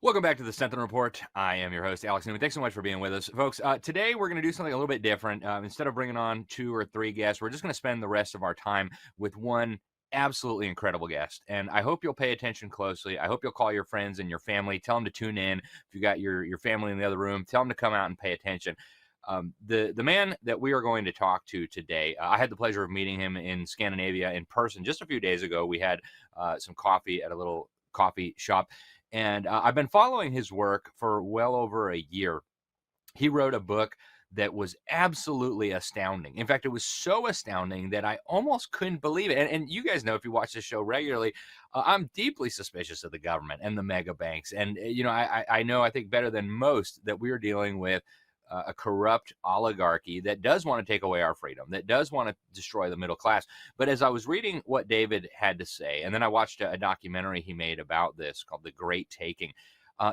Welcome back to the Sentinel Report. I am your host, Alex Newman. Thanks so much for being with us. Folks, today we're going to do something a little bit different. Instead of bringing on 2 or 3 guests, we're just going to spend the rest of our time with one absolutely incredible guest. And I hope you'll pay attention closely. I hope you'll call your friends and your family. Tell them to tune in. If you got your family in the other room, tell them to come out and pay attention. The man that we are going to talk to today, I had the pleasure of meeting him in Scandinavia in person just a few days ago. We had some coffee at a little coffee shop. And I've been following his work for well over a year. He wrote a book that was absolutely astounding. In fact, it was so astounding that I almost couldn't believe it. And you guys know, if you watch this show regularly, I'm deeply suspicious of the government and the mega banks. And, I know, I think better than most, that we are dealing with a corrupt oligarchy that does want to take away our freedom, that does want to destroy the middle class. But as I was reading what David had to say, and then I watched a documentary he made about this called The Great Taking,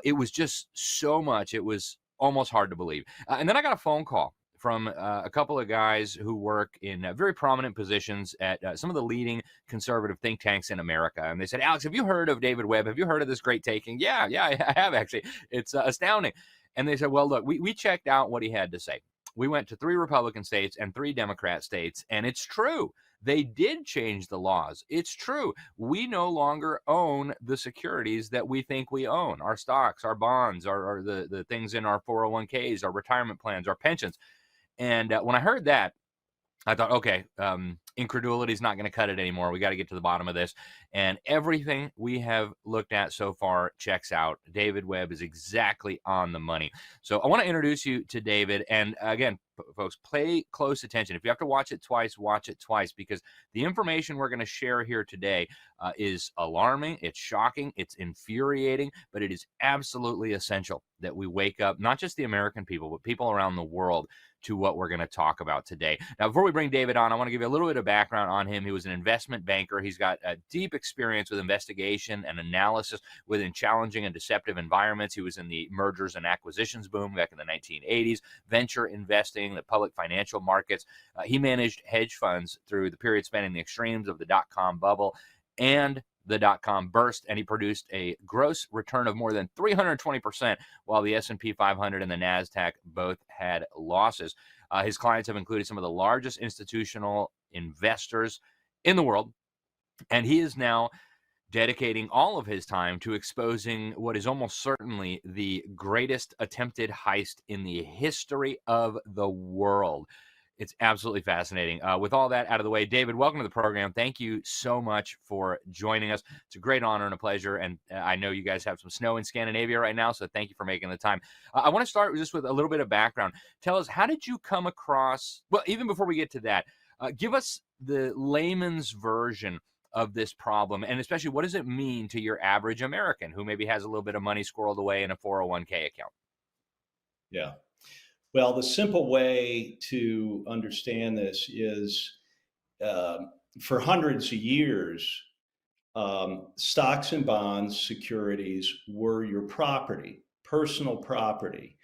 it was just so much. It was almost hard to believe. And then I got a phone call from a couple of guys who work in very prominent positions at some of the leading conservative think tanks in America. And they said, Alex, have you heard of David Webb? Have you heard of this Great Taking? Yeah, I have actually. It's astounding. And they said, well, look, we checked out what he had to say. We went to 3 Republican states and 3 Democrat states, and it's true. They did change the laws. It's true. We no longer own the securities that we think we own, our stocks, our bonds, or the things in our 401ks, our retirement plans, our pensions. And when I heard that, I thought, okay, incredulity is not going to cut it anymore. We got to get to the bottom of this. And everything we have looked at so far checks out. David Webb is exactly on the money. So I want to introduce you to David. And again, folks, pay close attention. If you have to watch it twice, because the information we're going to share here today is alarming, it's shocking, it's infuriating, but it is absolutely essential that we wake up, not just the American people, but people around the world, to what we're going to talk about today. Now, before we bring David on, I want to give you a little bit of background on him. He was an investment banker. He's got a deep experience with investigation and analysis within challenging and deceptive environments. He was in the mergers and acquisitions boom back in the 1980s, venture investing, the public financial markets. He managed hedge funds through the period spanning the extremes of the dot-com bubble and the dot-com burst, and he produced a gross return of more than 320%, while the S&P 500 and the NASDAQ both had losses. His clients have included some of the largest institutional investors in the world, and he is now dedicating all of his time to exposing what is almost certainly the greatest attempted heist in the history of the world. It's absolutely fascinating. With all that out of the way, David, welcome to the program. Thank you so much for joining us. It's a great honor and a pleasure. And I know you guys have some snow in Scandinavia right now, so thank you for making the time. I want to start just with a little bit of background. Tell us, how did you come across, well, even before we get to that, give us the layman's version of this problem, and especially what does it mean to your average American who maybe has a little bit of money squirreled away in a 401k account? Yeah. Well, the simple way to understand this is for hundreds of years, stocks and bonds, securities were your property, personal property.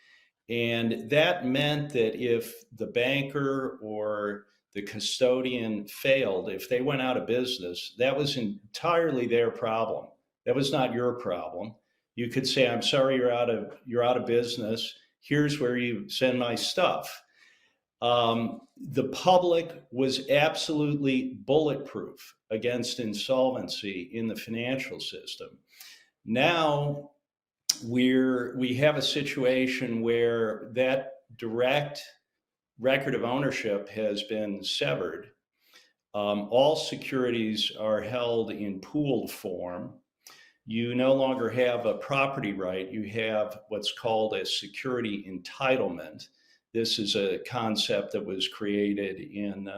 And that meant that if the banker or the custodian failed, if they went out of business, that was entirely their problem. That was not your problem. You could say, "I'm sorry, you're out of business. Here's where you send my stuff." The public was absolutely bulletproof against insolvency in the financial system. Now we have a situation where that direct record of ownership has been severed. All securities are held in pooled form. You no longer have a property right. You have what's called a security entitlement. This is a concept that was created in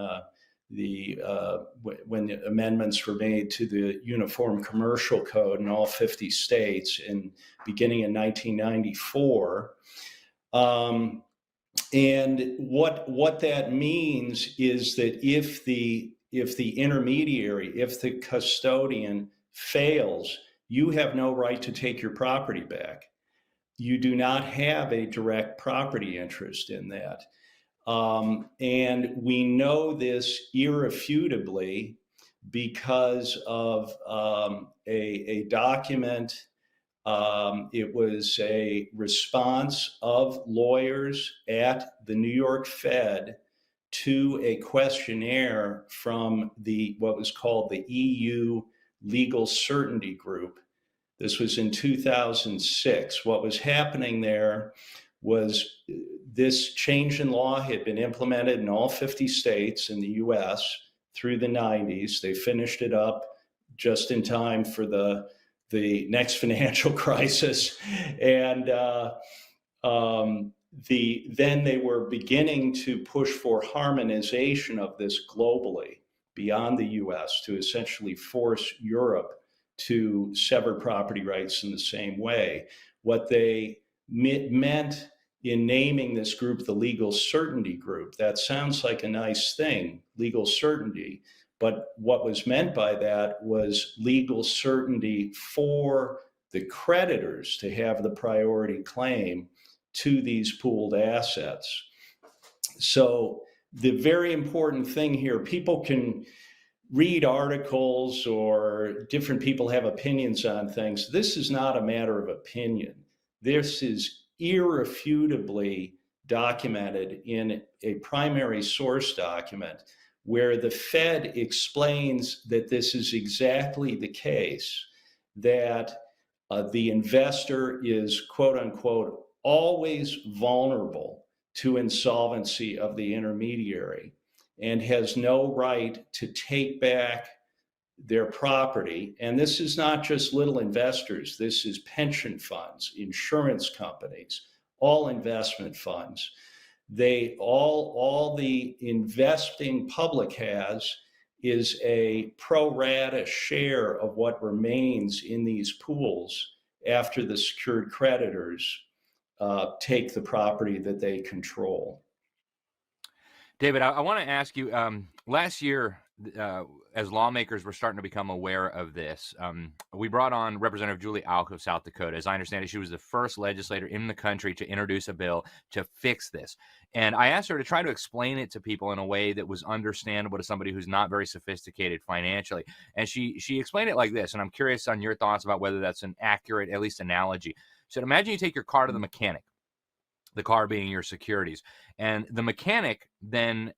when the amendments were made to the Uniform Commercial Code in all 50 states beginning in 1994. And what that means is that if the intermediary, if the custodian fails, you have no right to take your property back. You do not have a direct property interest in that. And we know this irrefutably because of a document It was a response of lawyers at the New York Fed to a questionnaire from what was called the EU Legal Certainty Group. This was in 2006. What was happening there was this change in law had been implemented in all 50 states in the US through the 90s. They finished it up just in time for the next financial crisis. And then they were beginning to push for harmonization of this globally beyond the US to essentially force Europe to sever property rights in the same way. What they meant in naming this group the Legal Certainty Group, that sounds like a nice thing, legal certainty, but what was meant by that was legal certainty for the creditors to have the priority claim to these pooled assets. So the very important thing here, people can read articles or different people have opinions on things. This is not a matter of opinion. This is irrefutably documented in a primary source document where the Fed explains that this is exactly the case, that the investor is, quote unquote, always vulnerable to insolvency of the intermediary and has no right to take back their property. And this is not just little investors, this is pension funds, insurance companies, all investment funds. All the investing public has is a pro rata share of what remains in these pools after the secured creditors take the property that they control. David, I want to ask you, last year, as lawmakers were starting to become aware of this, we brought on Representative Julie Alk of South Dakota. As I understand it, she was the first legislator in the country to introduce a bill to fix this. And I asked her to try to explain it to people in a way that was understandable to somebody who's not very sophisticated financially. And she explained it like this, and I'm curious on your thoughts about whether that's an accurate, at least, analogy. So imagine you take your car to the mechanic, the car being your securities, and the mechanic then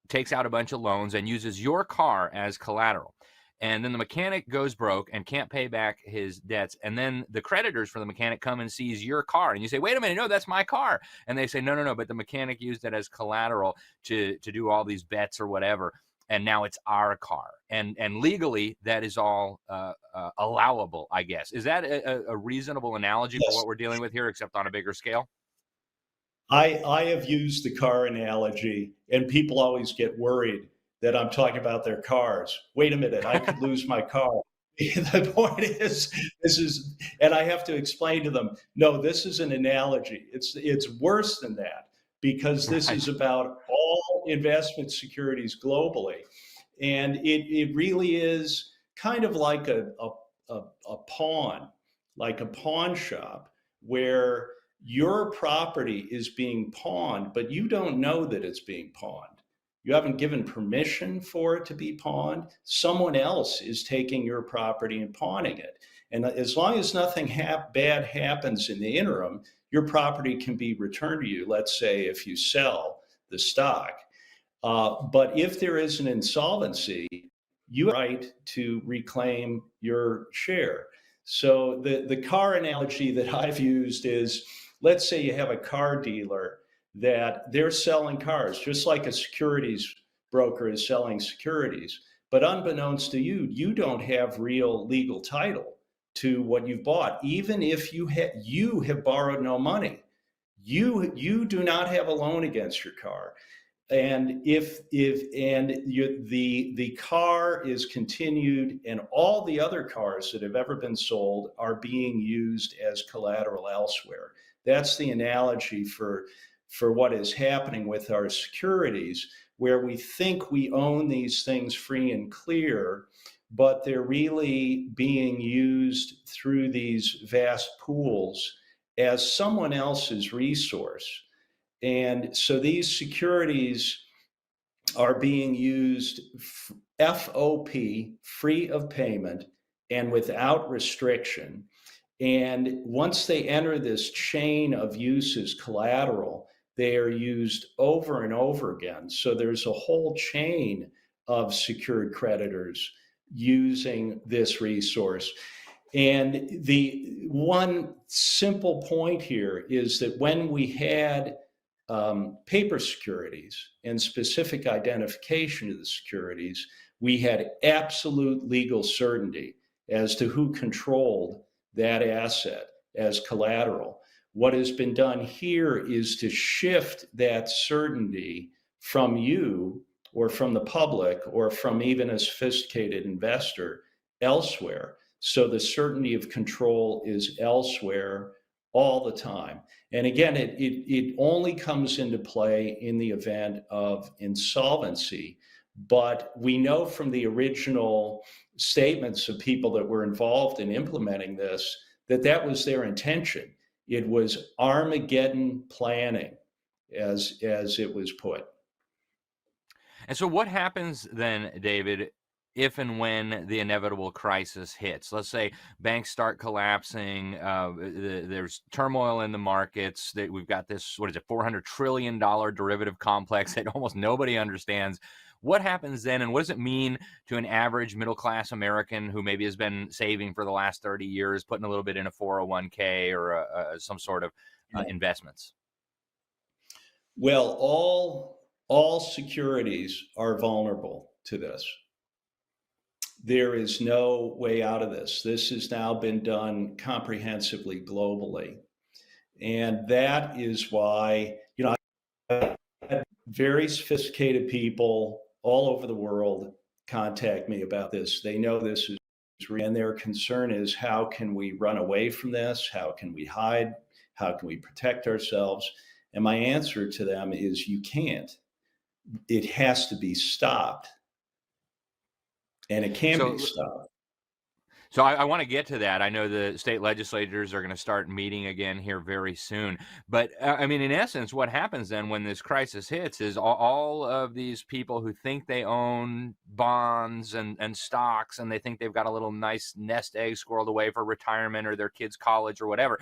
takes out a bunch of loans and uses your car as collateral. And then the mechanic goes broke and can't pay back his debts. And then the creditors for the mechanic come and seize your car. And you say, wait a minute, no, that's my car. And they say, no, but the mechanic used it as collateral to do all these bets or whatever. And now it's our car. And legally, that is all allowable, I guess. Is that a reasonable analogy for what we're dealing with here, except on a bigger scale? I have used the car analogy, and people always get worried that I'm talking about their cars. Wait a minute, I could lose my car. The point is, and I have to explain to them, no, this is an analogy. It's worse than that, because this is about all investment securities globally. And it really is kind of like a pawn, like a pawn shop, where your property is being pawned, but you don't know that it's being pawned. You haven't given permission for it to be pawned. Someone else is taking your property and pawning it. And as long as nothing bad happens in the interim, your property can be returned to you, let's say if you sell the stock. But if there is an insolvency, you have the right to reclaim your share. So the car analogy that I've used is, let's say you have a car dealer that they're selling cars, just like a securities broker is selling securities. But unbeknownst to you, you don't have real legal title to what you've bought. Even if you have borrowed no money, you do not have a loan against your car. And the car is continued, and all the other cars that have ever been sold are being used as collateral elsewhere. That's the analogy for what is happening with our securities, where we think we own these things free and clear, but they're really being used through these vast pools as someone else's resource. And so these securities are being used FOP, free of payment, and without restriction. And once they enter this chain of use as collateral, they are used over and over again. So there's a whole chain of secured creditors using this resource. And the one simple point here is that when we had paper securities and specific identification of the securities, we had absolute legal certainty as to who controlled that asset as collateral. What has been done here is to shift that certainty from you or from the public or from even a sophisticated investor elsewhere. So the certainty of control is elsewhere all the time. And again, it only comes into play in the event of insolvency. But we know from the original statements of people that were involved in implementing this that that was their intention. It was Armageddon planning, as it was put. And so what happens then, David, if and when the inevitable crisis hits? Let's say banks start collapsing, there's turmoil in the markets, that we've got this, what is it, $400 trillion derivative complex that almost nobody understands. What happens then, and what does it mean to an average middle-class American who maybe has been saving for the last 30 years, putting a little bit in a 401k or some sort of investments? Well, all securities are vulnerable to this. There is no way out of this. This has now been done comprehensively globally. And that is why, I had very sophisticated people all over the world contact me about this. They know this is real, and their concern is, how can we run away from this? How can we hide? How can we protect ourselves? And my answer to them is, you can't. It has to be stopped. And it can be stopped. So I want to get to that. I know the state legislators are going to start meeting again here very soon. But I mean, in essence, what happens then when this crisis hits is all of these people who think they own bonds and stocks, and they think they've got a little nice nest egg squirreled away for retirement or their kids' college or whatever.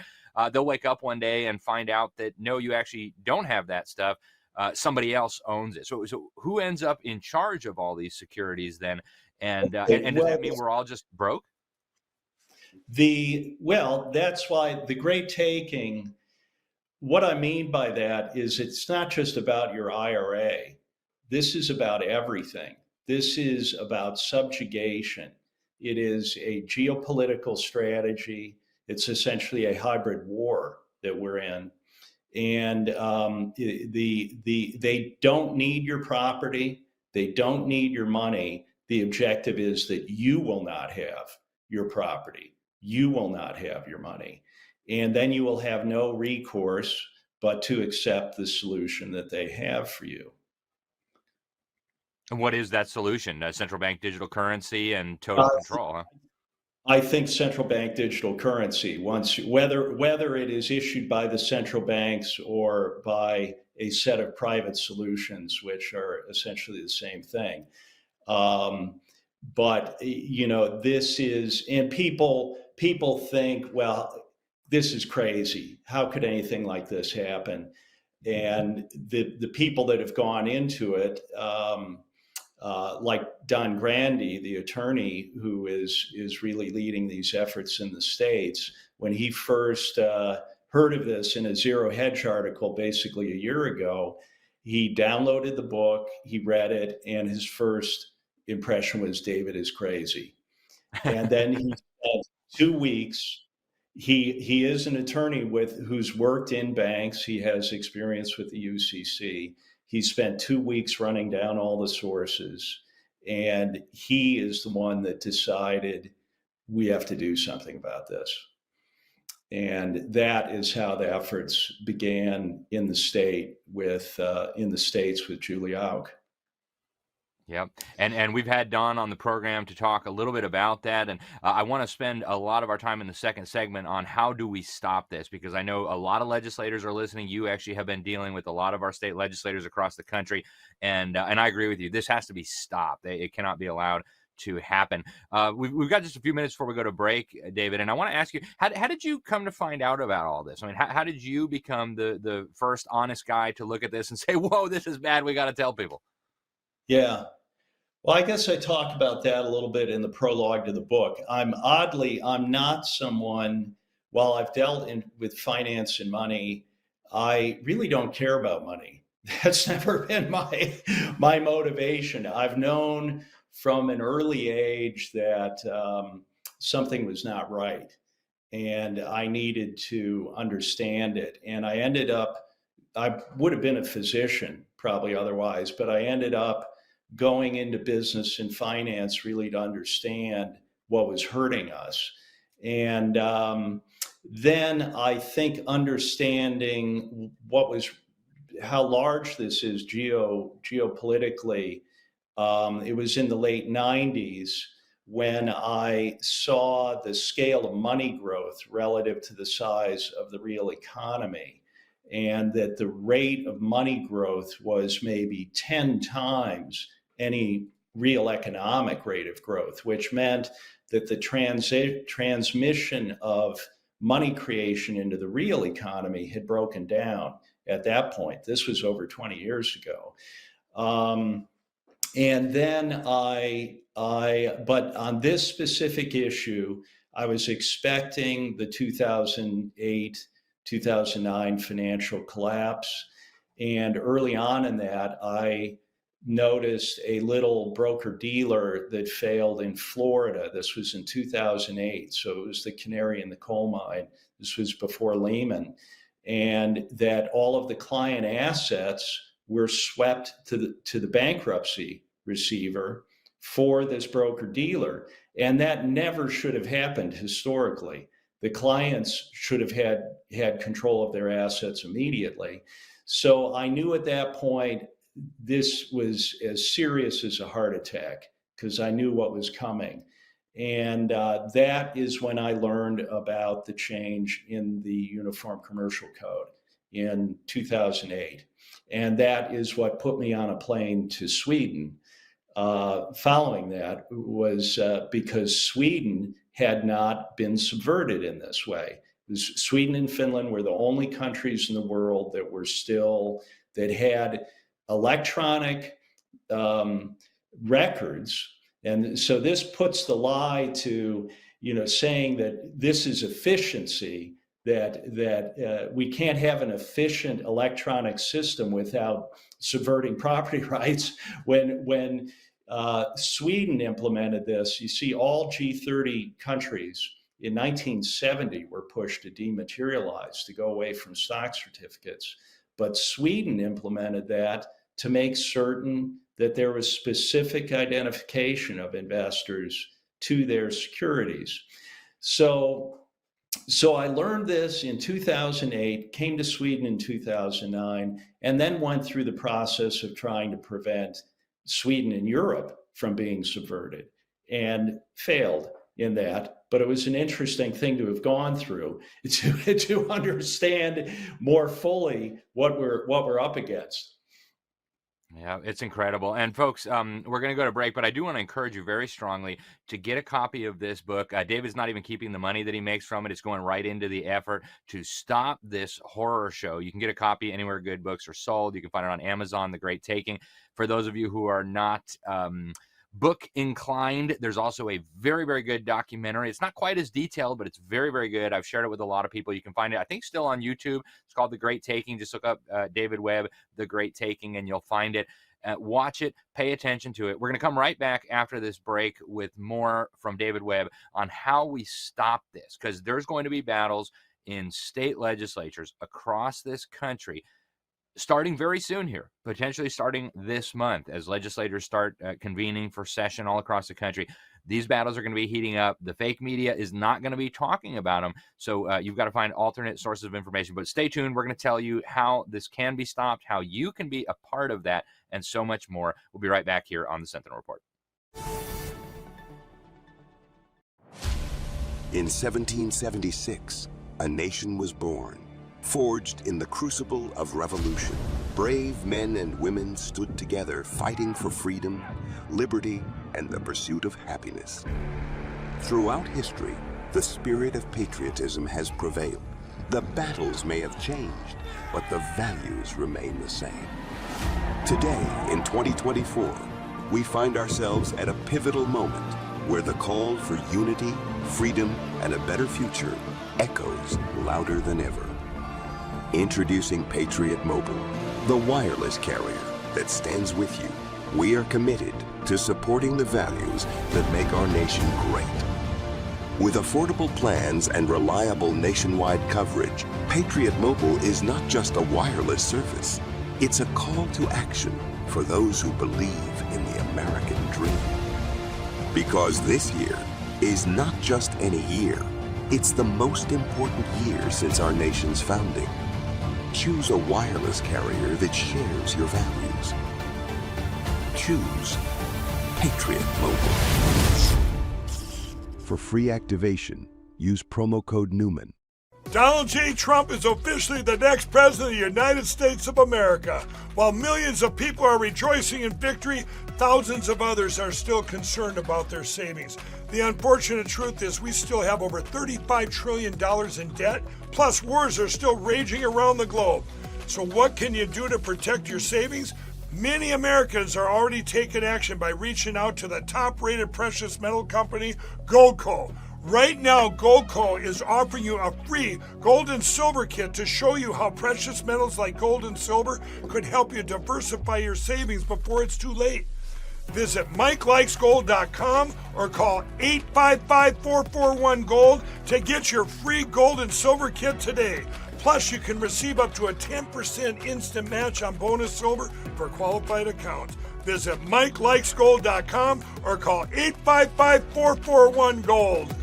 They'll wake up one day and find out that, no, you actually don't have that stuff. Somebody else owns it. So who ends up in charge of all these securities then? And does that mean we're all just broke? That's why the great taking, what I mean by that is, it's not just about your IRA. This is about everything. This is about subjugation. It is a geopolitical strategy. It's essentially a hybrid war that we're in. And they don't need your property. They don't need your money. The objective is that you will not have your property. You will not have your money. And then you will have no recourse but to accept the solution that they have for you. And what is that solution? Central bank digital currency and total control, huh? I think central bank digital currency, whether it is issued by the central banks or by a set of private solutions, which are essentially the same thing. But this is, and people think, well, this is crazy. How could anything like this happen? And the people that have gone into it, like Don Grandy, the attorney who is really leading these efforts in the States, when he first heard of this in a Zero Hedge article basically a year ago, he downloaded the book, he read it, and his first impression was, David is crazy. And then he spent 2 weeks. He is an attorney who's worked in banks. He has experience with the UCC. He spent 2 weeks running down all the sources, and he is the one that decided we have to do something about this. And that is how the efforts began in the States with Julie Auk. Yep. And we've had Don on the program to talk a little bit about that. And I want to spend a lot of our time in the second segment on how do we stop this, because I know a lot of legislators are listening. You actually have been dealing with a lot of our state legislators across the country. And I agree with you. This has to be stopped. It cannot be allowed to happen. We've got just a few minutes before we go to break, David, and I want to ask you, how did you come to find out about all this? I mean, how did you become the first honest guy to look at this and say, whoa, this is bad, we got to tell people? Yeah. Well, I guess I talk about that a little bit in the prologue to the book. I'm not someone, while I've dealt with finance and money, I really don't care about money. That's never been my motivation. I've known from an early age that something was not right, and I needed to understand it. And I would have been a physician probably otherwise, but I ended up going into business and finance really to understand what was hurting us. And then I think understanding how large this is geopolitically. It was in the late 90s when I saw the scale of money growth relative to the size of the real economy, and that the rate of money growth was maybe 10 times any real economic rate of growth, which meant that the transmission of money creation into the real economy had broken down at that point. This was over 20 years ago. And then but on this specific issue, I was expecting the 2008, 2009 financial collapse. And early on in that, I noticed a little broker dealer that failed in Florida. This was in 2008. So it was the canary in the coal mine. This was before Lehman. And that all of the client assets were swept to the bankruptcy receiver for this broker dealer. And that never should have happened historically. The clients should have had control of their assets immediately. So I knew at that point this was as serious as a heart attack, because I knew what was coming. And that is when I learned about the change in the Uniform Commercial Code in 2008. And that is what put me on a plane to Sweden. Following that was because Sweden had not been subverted in this way. Sweden and Finland were the only countries in the world that had electronic records. And so this puts the lie to, saying that this is efficiency, that we can't have an efficient electronic system without subverting property rights. When Sweden implemented this, you see all G30 countries in 1970 were pushed to dematerialize, to go away from stock certificates. But Sweden implemented that to make certain that there was specific identification of investors to their securities. So I learned this in 2008, came to Sweden in 2009, and then went through the process of trying to prevent Sweden and Europe from being subverted, and failed in that. But it was an interesting thing to have gone through to understand more fully what we're up against. Yeah, it's incredible. And folks, we're going to go to break, but I do want to encourage you very strongly to get a copy of this book. David's not even keeping the money that he makes from it. It's going right into the effort to stop this horror show. You can get a copy anywhere good books are sold. You can find it on Amazon, The Great Taking. For those of you who are not book inclined, there's also a very, very good documentary. It's not quite as detailed, but it's very, very good. I've shared it with a lot of people. You can find it, I think, still on YouTube. It's called The Great Taking. Just look up David Webb, The Great Taking, and you'll find it. Watch it, pay attention to it. We're going to come right back after this break with more from David Webb on how we stop this, because there's going to be battles in state legislatures across this country starting very soon here, potentially starting this month as legislators start convening for session all across the country. These battles are going to be heating up. The fake media is not going to be talking about them. So you've got to find alternate sources of information. But stay tuned. We're going to tell you how this can be stopped, how you can be a part of that, and so much more. We'll be right back here on the Sentinel Report. In 1776, a nation was born, forged in the crucible of revolution. brave men and women stood together fighting for freedom, liberty, and the pursuit of happiness. Throughout history, the spirit of patriotism has prevailed. The battles may have changed, but the values remain the same. Today, in 2024, we find ourselves at a pivotal moment where the call for unity, freedom, and a better future echoes louder than ever. Introducing Patriot Mobile, the wireless carrier that stands with you. We are committed to supporting the values that make our nation great. With affordable plans and reliable nationwide coverage, Patriot Mobile is not just a wireless service. It's a call to action for those who believe in the American dream. Because this year is not just any year, it's the most important year since our nation's founding. Choose a wireless carrier that shares your values. Choose Patriot Mobile. For free activation, use promo code Newman. Donald J. Trump is officially the next president of the United States of America. While millions of people are rejoicing in victory, thousands of others are still concerned about their savings. The unfortunate truth is we still have over $35 trillion in debt, plus wars are still raging around the globe. So what can you do to protect your savings? Many Americans are already taking action by reaching out to the top-rated precious metal company, Goldco. Right now, Goldco is offering you a free gold and silver kit to show you how precious metals like gold and silver could help you diversify your savings before it's too late. Visit MikeLikesGold.com or call 855-441-GOLD to get your free gold and silver kit today. Plus, you can receive up to a 10% instant match on bonus silver for qualified accounts. Visit MikeLikesGold.com or call 855-441-GOLD.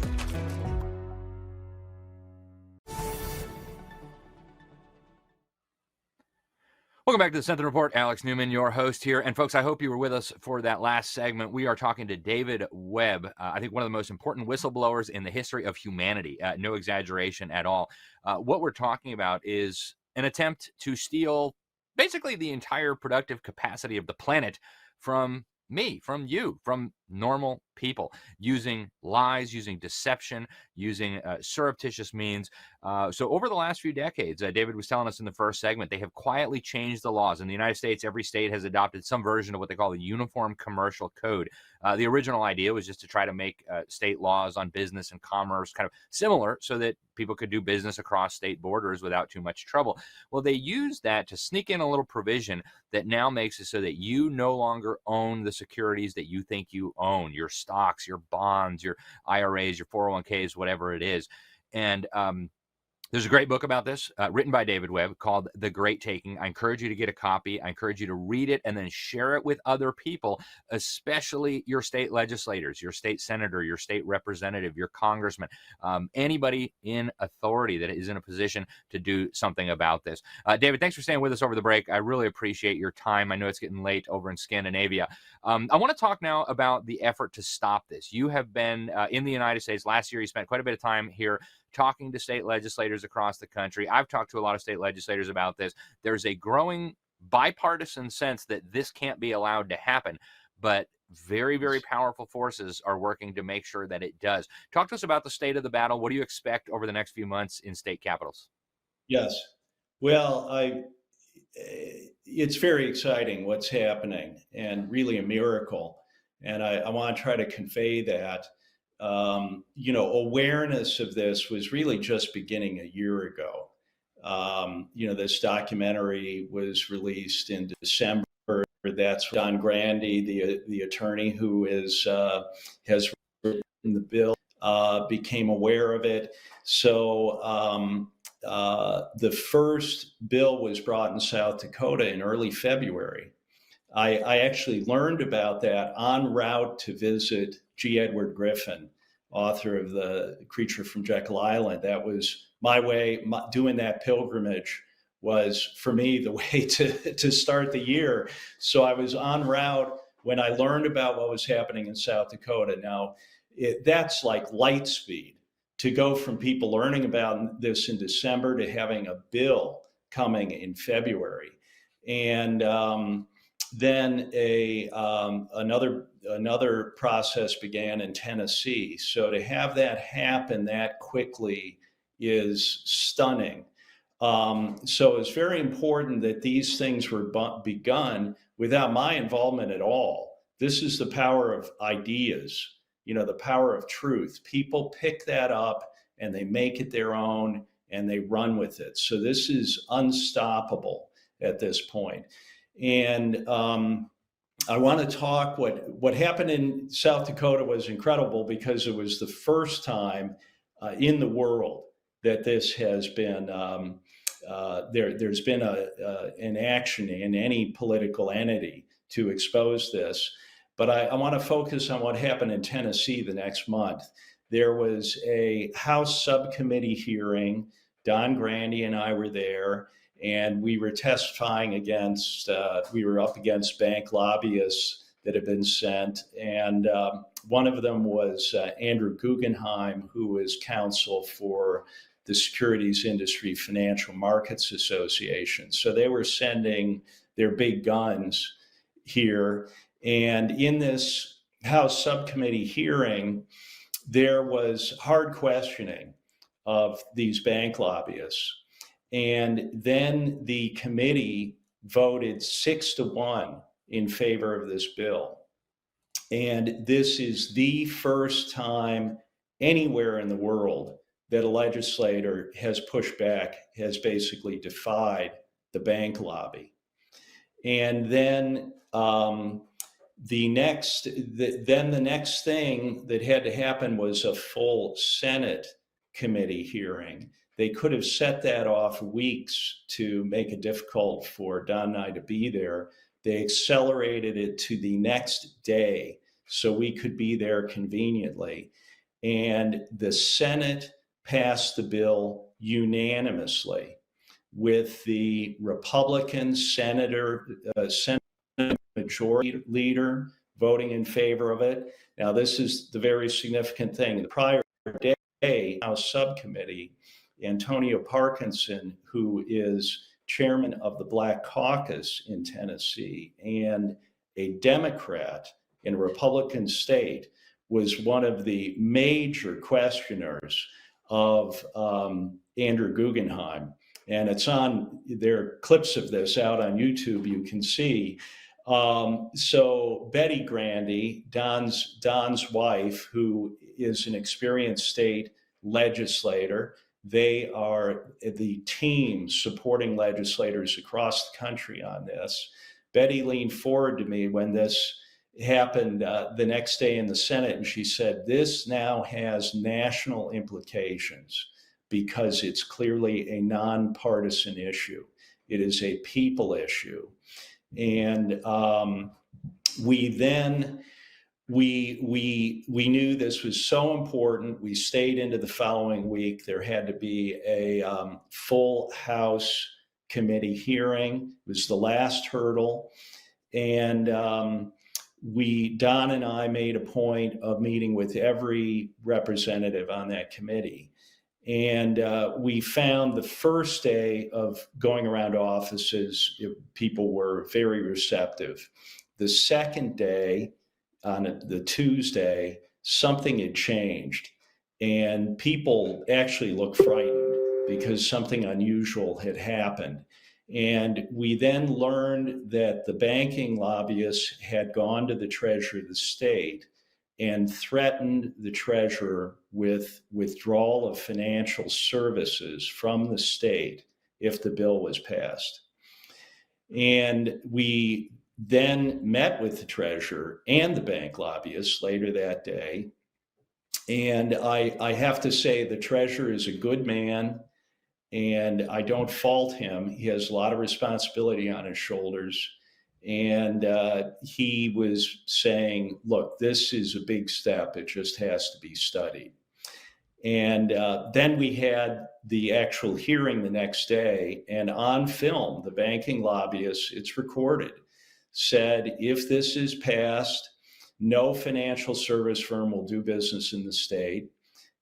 Welcome back to the Sentinel Report. Alex Newman, your host here. And folks, I hope you were with us for that last segment. We are talking to David Webb, I think one of the most important whistleblowers in the history of humanity. No exaggeration at all. What we're talking about is an attempt to steal basically the entire productive capacity of the planet from me, from you, from normal people, using lies, using deception, using surreptitious means. So over the last few decades, David was telling us in the first segment, they have quietly changed the laws. In the United States, every state has adopted some version of what they call the Uniform Commercial Code. The original idea was just to try to make state laws on business and commerce kind of similar so that people could do business across state borders without too much trouble. Well, they used that to sneak in a little provision that now makes it so that you no longer own the securities that you think you own, your stocks, your bonds, your IRAs, your 401ks, whatever it is. And there's a great book about this written by David Webb called The Great Taking. I encourage you to get a copy. I encourage you to read it and then share it with other people, especially your state legislators, your state senator, your state representative, your congressman, anybody in authority that is in a position to do something about this. David, thanks for staying with us over the break. I really appreciate your time. I know it's getting late over in Scandinavia. I want to talk now about the effort to stop this. You have been in the United States. Last year, you spent quite a bit of time here talking to state legislators across the country. I've talked to a lot of state legislators about this. There's a growing bipartisan sense that this can't be allowed to happen, but very, very powerful forces are working to make sure that it does. Talk to us about the state of the battle. What do you expect over the next few months in state capitals? Yes. Well, it's very exciting what's happening and really a miracle. And I want to try to convey that. Awareness of this was really just beginning a year ago. This documentary was released in December. That's Don Grandy, the attorney who has written the bill, became aware of it. So the first bill was brought in South Dakota in early February. I actually learned about that en route to visit G. Edward Griffin, author of The Creature from Jekyll Island. That was my way. Doing that pilgrimage was, for me, the way to start the year. So I was en route when I learned about what was happening in South Dakota. Now, that's like light speed to go from people learning about this in December to having a bill coming in February. And then another process began in Tennessee. So to have that happen that quickly is stunning. So it's very important that these things were begun without my involvement at all. This is the power of ideas, the power of truth. People pick that up and they make it their own and they run with it. So this is unstoppable at this point. And I want to talk what happened in South Dakota was incredible because it was the first time in the world that this has been there's been an action in any political entity to expose this. But I want to focus on what happened in Tennessee the next month. There was a House subcommittee hearing. Don Grandy and I were there, and we were testifying against, we were up against bank lobbyists that had been sent. And one of them was Andrew Guggenheim, who is counsel for the Securities Industry Financial Markets Association. So they were sending their big guns here. And in this House subcommittee hearing, there was hard questioning of these bank lobbyists. And then the committee voted 6-1 in favor of this bill. And this is the first time anywhere in the world that a legislator has pushed back, has basically defied the bank lobby. And then the next thing that had to happen was a full Senate committee hearing. They could have set that off weeks to make it difficult for Don and I to be there. They accelerated it to the next day so we could be there conveniently. And the Senate passed the bill unanimously with the Republican Senate Majority Leader voting in favor of it. Now, this is the very significant thing. The prior day, House Subcommittee, Antonio Parkinson, who is chairman of the Black Caucus in Tennessee and a Democrat in a Republican state, was one of the major questioners of Andrew Guggenheim. And it's on, there are clips of this out on YouTube, you can see. So Betty Grandy, Don's wife, who is an experienced state legislator, they are the team supporting legislators across the country on this. Betty leaned forward to me when this happened the next day in the Senate, and she said, this now has national implications because it's clearly a nonpartisan issue. It is a people issue. And we knew this was so important. We stayed into the following week. There had to be a full House committee hearing. It was the last hurdle. And Don and I made a point of meeting with every representative on that committee. And we found the first day of going around offices, people were very receptive. The second day, on the Tuesday, something had changed. And people actually looked frightened because something unusual had happened. And we then learned that the banking lobbyists had gone to the Treasury of the state and threatened the treasurer with withdrawal of financial services from the state if the bill was passed. And we then met with the treasurer and the bank lobbyists later that day. And I have to say the treasurer is a good man, and I don't fault him. He has a lot of responsibility on his shoulders. And he was saying, look, this is a big step. It just has to be studied. And then we had the actual hearing the next day. And on film, the banking lobbyists, it's recorded, said, if this is passed, no financial service firm will do business in the state.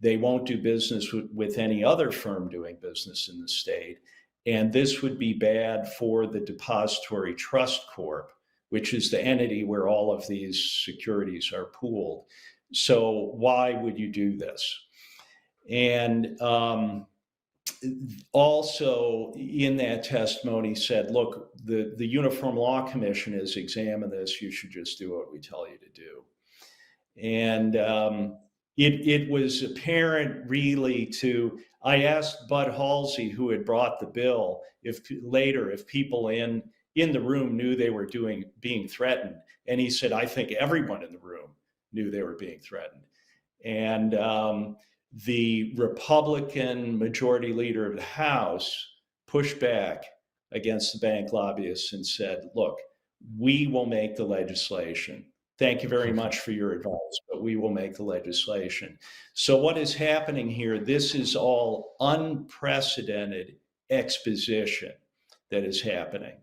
They won't do business with any other firm doing business in the state. And this would be bad for the Depository Trust Corp, which is the entity where all of these securities are pooled. So why would you do this? And also in that testimony said, look, the Uniform Law Commission has examined this. You should just do what we tell you to do. And it was apparent really to, I asked Bud Halsey, who had brought the bill, if people in the room knew they were being threatened. And he said, I think everyone in the room knew they were being threatened. And the Republican majority leader of the House pushed back against the bank lobbyists and said, look, we will make the legislation. Thank you very much for your advice, but we will make the legislation. So what is happening here, this is all unprecedented exposition that is happening.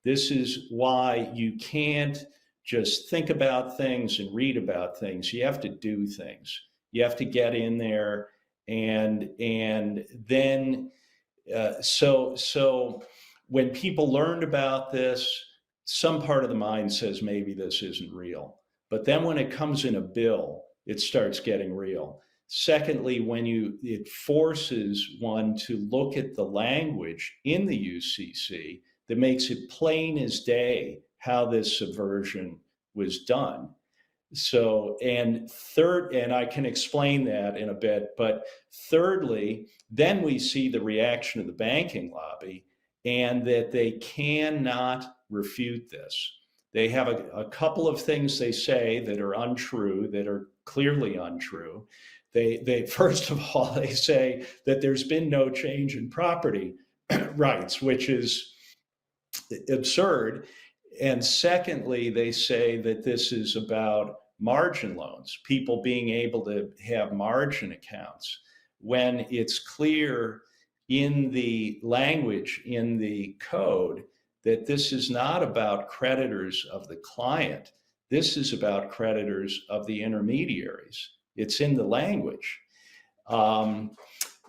This is why you can't just think about things and read about things. You have to do things. You have to get in there and then, so when people learned about this, some part of the mind says maybe this isn't real. But then when it comes in a bill, it starts getting real. Secondly, when it forces one to look at the language in the UCC that makes it plain as day how this subversion was done. So, and third, and I can explain that in a bit, but thirdly, then we see the reaction of the banking lobby and that they cannot refute this. They have a couple of things they say that are untrue, that are clearly untrue. They first of all, they say that there's been no change in property rights, which is absurd. And secondly, they say that this is about margin loans, people being able to have margin accounts, when it's clear in the language, in the code, that this is not about creditors of the client. This is about creditors of the intermediaries. It's in the language.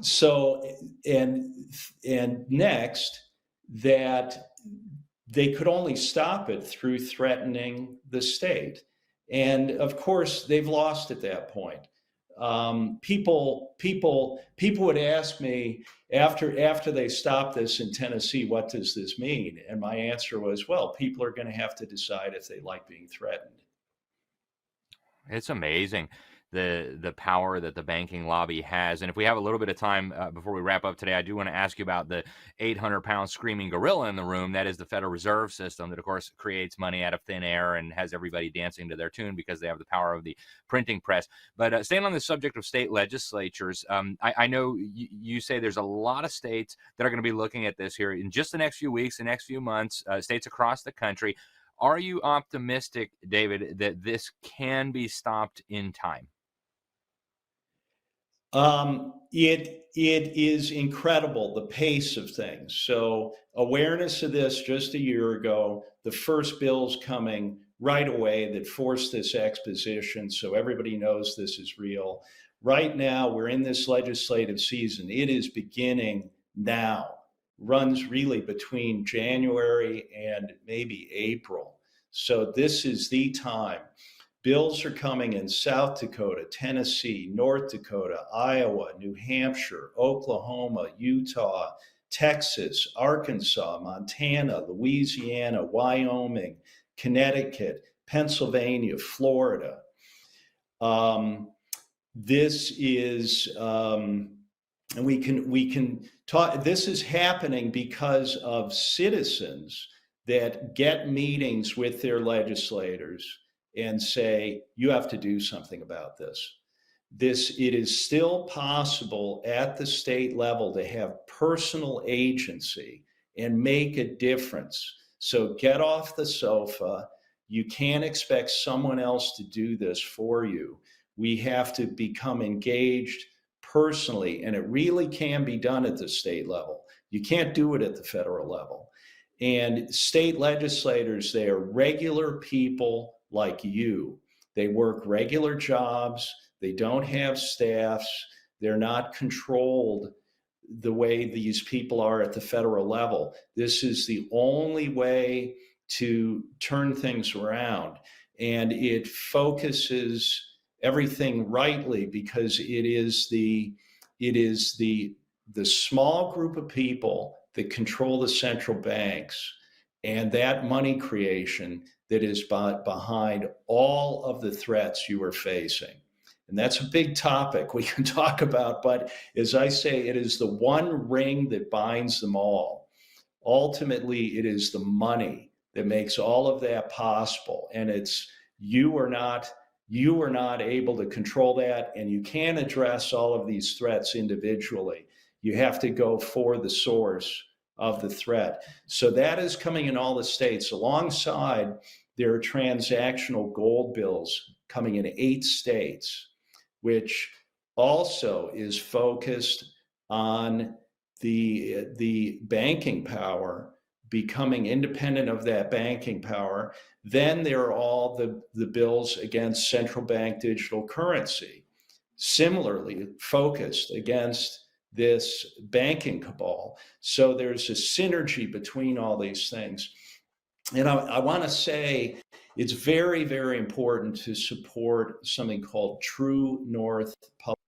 So, and next, that they could only stop it through threatening the state. And of course, they've lost at that point. People would ask me after they stopped this in Tennessee, what does this mean? And my answer was, well, people are going to have to decide if they like being threatened. It's amazing the power that the banking lobby has. And if we have a little bit of time before we wrap up today, I do want to ask you about the 800-pound screaming gorilla in the room. That is the Federal Reserve System that, of course, creates money out of thin air and has everybody dancing to their tune because they have the power of the printing press. But staying on the subject of state legislatures, I know you say there's a lot of states that are going to be looking at this here in just the next few weeks, the next few months, states across the country. Are you optimistic, David, that this can be stopped in time? It is incredible, the pace of things. So awareness of this just a year ago, the first bills coming right away that forced this exposition so everybody knows this is real. Right now, we're in this legislative season. It is beginning now, runs really between January and maybe April. So this is the time. Bills are coming in South Dakota, Tennessee, North Dakota, Iowa, New Hampshire, Oklahoma, Utah, Texas, Arkansas, Montana, Louisiana, Wyoming, Connecticut, Pennsylvania, Florida. This is, and we can talk, this is happening because of citizens that get meetings with their legislators and say, you have to do something about this. It is still possible at the state level to have personal agency and make a difference. So get off the sofa. You can't expect someone else to do this for you. We have to become engaged personally, and it really can be done at the state level. You can't do it at the federal level. And state legislators, they are regular people like you. They work regular jobs. They don't have staffs. They're not controlled the way these people are at the federal level. This is the only way to turn things around. And it focuses everything rightly, because it is the small group of people that control the central banks and that money creation that is behind all of the threats you are facing. And that's a big topic we can talk about, but as I say, it is the one ring that binds them all. Ultimately, it is the money that makes all of that possible. And it's you are not able to control that, and you can't address all of these threats individually. You have to go for the source of the threat. So that is coming in all the states. Alongside, there are transactional gold bills coming in 8 states, which also is focused on the banking power becoming independent of that banking power. Then there are all the bills against central bank digital currency, similarly focused against this banking cabal. So there's a synergy between all these things. And I want to say it's very, very important to support something called True North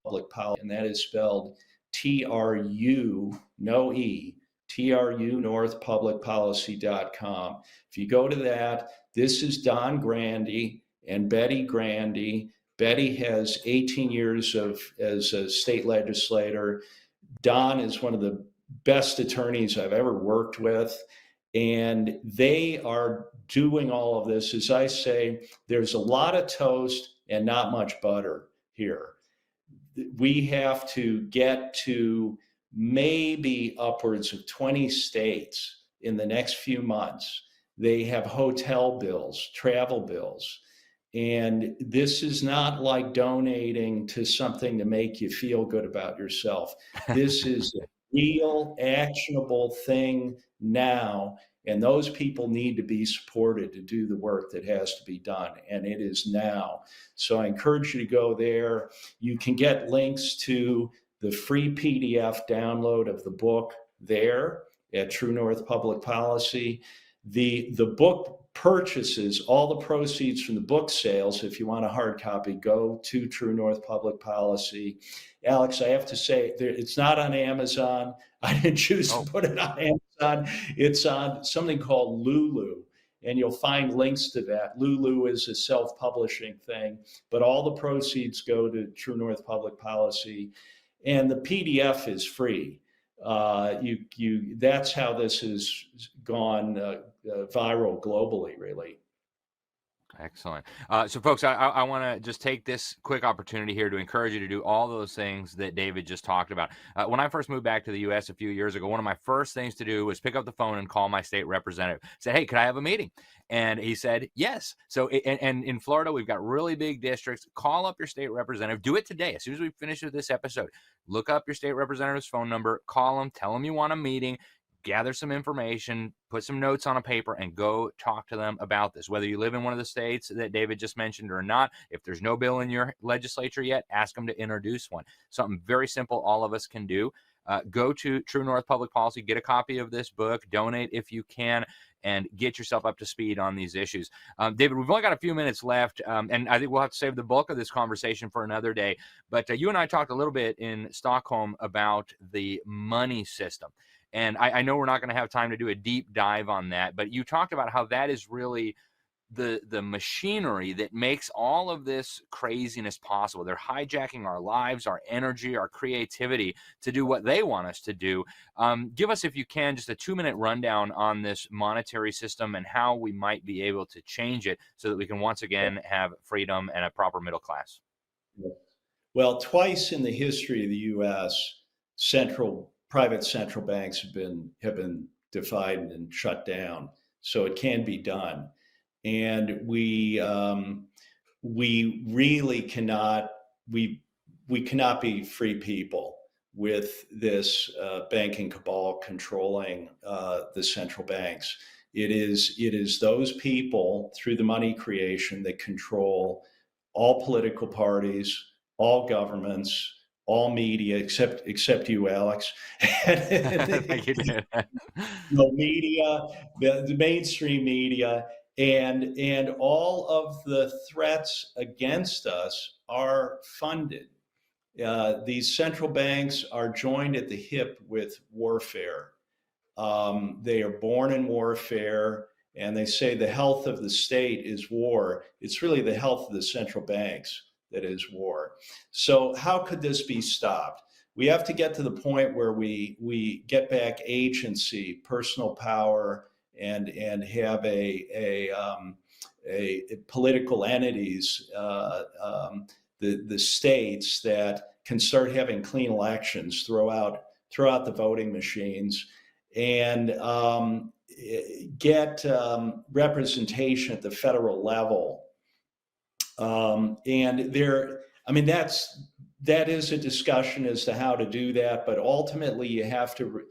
Public Policy, and that is spelled TRU, no E, TRU northpublicpolicy.com. If you go to that, this is Don Grandy and Betty Grandy. Betty has 18 years as a state legislator. Don is one of the best attorneys I've ever worked with. And they are doing all of this. As I say, there's a lot of toast and not much butter here. We have to get to maybe upwards of 20 states in the next few months. They have hotel bills, travel bills. And this is not like donating to something to make you feel good about yourself. This is a real, actionable thing now. And those people need to be supported to do the work that has to be done. And it is now. So I encourage you to go there. You can get links to the free PDF download of the book there at True North Public Policy. The book purchases, all the proceeds from the book sales, if you want a hard copy, go to True North Public Policy. Alex, I have to say, it's not on Amazon. I didn't choose to put it on Amazon. It's on something called Lulu, and you'll find links to that. Lulu is a self-publishing thing, but all the proceeds go to True North Public Policy, and the PDF is free. That's how this has gone viral globally, really. Excellent. So, folks, I want to just take this quick opportunity here to encourage you to do all those things that David just talked about. When I first moved back to the U.S. a few years ago, one of my first things to do was pick up the phone and call my state representative. Say, hey, could I have a meeting? And he said, yes. So, and in Florida, we've got really big districts. Call up your state representative. Do it today. As soon as we finish with this episode, look up your state representative's phone number, call them, tell them you want a meeting, gather some information, put some notes on a paper, and go talk to them about this. Whether you live in one of the states that David just mentioned or not, if there's no bill in your legislature yet, ask them to introduce one. Something very simple all of us can do. Go to True North Public Policy, get a copy of this book, donate if you can, and get yourself up to speed on these issues. David, we've only got a few minutes left, and I think we'll have to save the bulk of this conversation for another day. But you and I talked a little bit in Stockholm about the money system. And I know we're not going to have time to do a deep dive on that, but you talked about how that is really the machinery that makes all of this craziness possible. They're hijacking our lives, our energy, our creativity to do what they want us to do. Give us, if you can, just a 2-minute rundown on this monetary system and how we might be able to change it so that we can once again have freedom and a proper middle class. Well, twice in the history of the U.S., private central banks have been divided and shut down. So it can be done. And we really cannot be free people with this banking cabal controlling the central banks. It is those people through the money creation that control all political parties, all governments, all media except you, Alex. Thank you, David. No media, the mainstream media, and all of the threats against us are funded. These central banks are joined at the hip with warfare. They are born in warfare, and they say the health of the state is war. It's really the health of the central banks that is war. So how could this be stopped? We have to get to the point where we get back agency, personal power, and have a political entities, the states that can start having clean elections throughout the voting machines, and get representation at the federal level. And there, I mean, that is a discussion as to how to do that, but ultimately you have to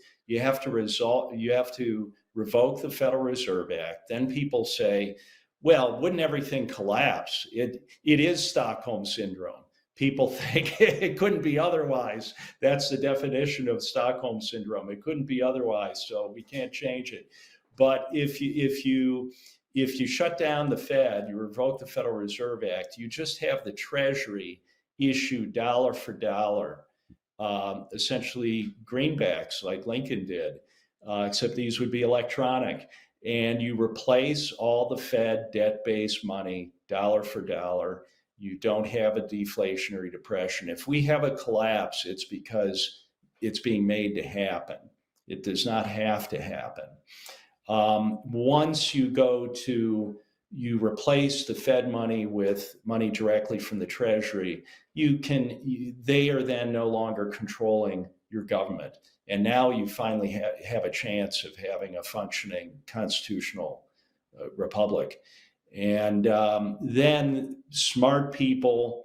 revoke the Federal Reserve Act. Then people say, well, wouldn't everything collapse? It is Stockholm Syndrome. People think it couldn't be otherwise. That's the definition of Stockholm Syndrome. It couldn't be otherwise, so we can't change it. But if you shut down the Fed, you revoke the Federal Reserve Act, you just have the Treasury issue dollar for dollar, essentially greenbacks like Lincoln did, except these would be electronic. And you replace all the Fed debt-based money dollar for dollar. You don't have a deflationary depression. If we have a collapse, it's because it's being made to happen. It does not have to happen. Once you replace the Fed money with money directly from the Treasury, they are then no longer controlling your government. And now you finally have a chance of having a functioning constitutional republic. And then smart people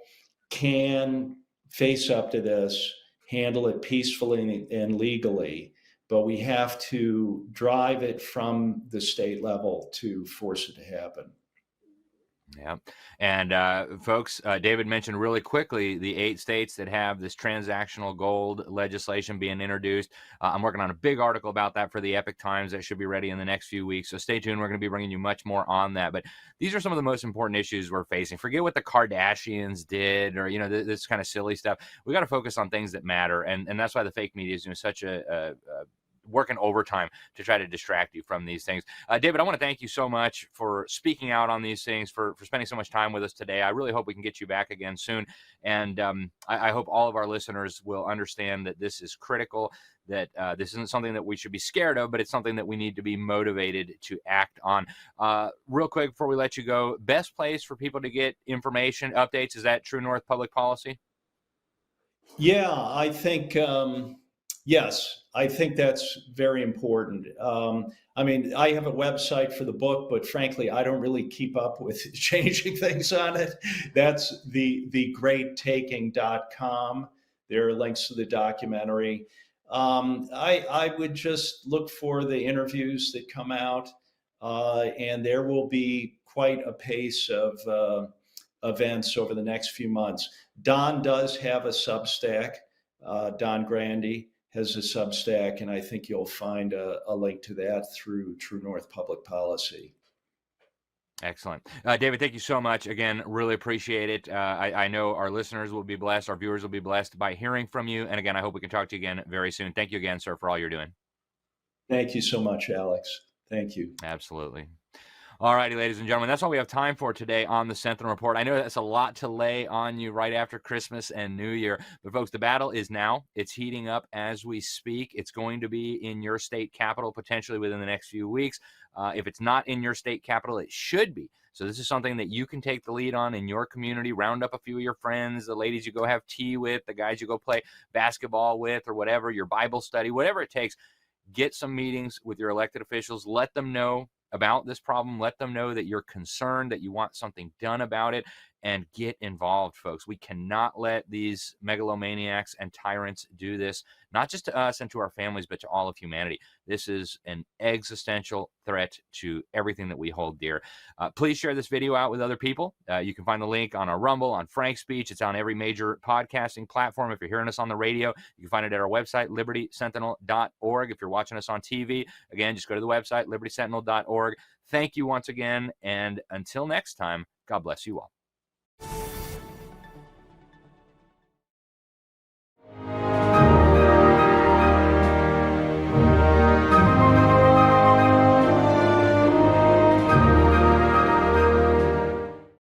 can face up to this, handle it peacefully and legally, but we have to drive it from the state level to force it to happen. Yeah. And folks, David mentioned really quickly the 8 states that have this transactional gold legislation being introduced. I'm working on a big article about that for the Epic Times that should be ready in the next few weeks. So stay tuned. We're going to be bringing you much more on that. But these are some of the most important issues we're facing. Forget what the Kardashians did or, this kind of silly stuff. We got to focus on things that matter. And that's why the fake media is doing such a working overtime to try to distract you from these things. David, I want to thank you so much for speaking out on these things, for spending so much time with us today. I really hope we can get you back again soon. And I hope all of our listeners will understand that this is critical, that this isn't something that we should be scared of, but it's something that we need to be motivated to act on. Real quick, before we let you go, best place for people to get information, updates, is that True North Public Policy? Yeah, I think... yes, I think that's very important. I mean, I have a website for the book, but frankly, I don't really keep up with changing things on it. That's thegreattaking.com. There are links to the documentary. I would just look for the interviews that come out, and there will be quite a pace of events over the next few months. Don does have a Substack, Don Grandy has a Substack, and I think you'll find a link to that through True North Public Policy. Excellent. David, thank you so much. Again, really appreciate it. I know our listeners will be blessed, our viewers will be blessed by hearing from you. And again, I hope we can talk to you again very soon. Thank you again, sir, for all you're doing. Thank you so much, Alex. Thank you. Absolutely. All righty, ladies and gentlemen, that's all we have time for today on the Sentinel Report. I know that's a lot to lay on you right after Christmas and New Year, but folks, the battle is now. It's heating up as we speak. It's going to be in your state capital potentially within the next few weeks. If it's not in your state capital, it should be. So this is something that you can take the lead on in your community. Round up a few of your friends, the ladies you go have tea with, the guys you go play basketball with, or whatever, your Bible study, whatever it takes. Get some meetings with your elected officials. Let them know about this problem. Let them know that you're concerned, that you want something done about it. and get involved, folks. We cannot let these megalomaniacs and tyrants do this, not just to us and to our families, but to all of humanity. This is an existential threat to everything that we hold dear. Please share this video out with other people. You can find the link on our Rumble, on Frank's Speech. It's on every major podcasting platform. If you're hearing us on the radio, you can find it at our website, libertysentinel.org. If you're watching us on TV, again, just go to the website, libertysentinel.org. Thank you once again, and until next time, God bless you all.